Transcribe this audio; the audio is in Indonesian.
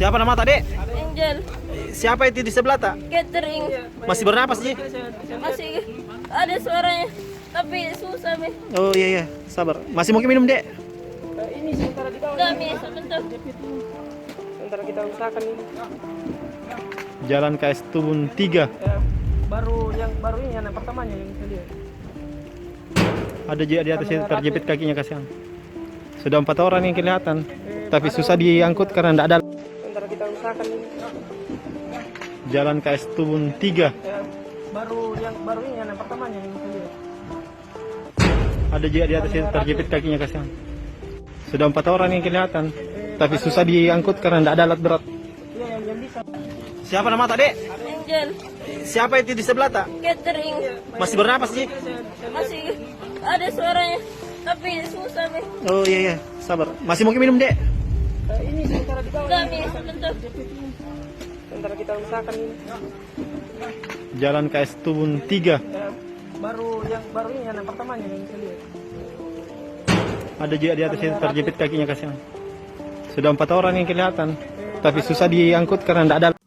Siapa nama tadi? Angel. Siapa itu di sebelah tak? Catering. Masih bernapas sih? Masih ada suaranya, tapi susah Mi. Oh iya iya, sabar. Masih mungkin minum dek? Ini sementara di bawah. Enggak Mi, sebentar. Sementara kita usahakan ini. Jalan KS Tubun 3. Yang baru ini yang pertamanya yang saya lihat. Ada juga di atas itu terjepit kakinya kasihan. Sudah 4 orang yang kelihatan, tapi susah diangkut karena tidak ada. Sementara kita usahakan ini. Jalan KS Tubun 3. Yang baru ini yang pertamanya yang saya lihat. Ada juga di atas itu terjepit kakinya kasihan. Sudah 4 orang yang kelihatan, tapi susah diangkut karena tidak ada alat berat. Iya yang bisa. Siapa nama tadi? Angel. Siapa itu di sebelah tak? Catering. Masih bernapas sih? Masih ada suaranya, tapi susah Mi. Oh iya iya, sabar. Masih mungkin minum dek? Ini sementara di bawah. Enggak Mi, sebentar. Sementara kita usahakan ini. Jalan KS Tubun 3. Yang baru ini yang pertamanya yang saya lihat. Ada juga di atas itu terjepit kakinya kasihan. Sudah 4 orang yang kelihatan, tapi susah diangkut karena tidak ada.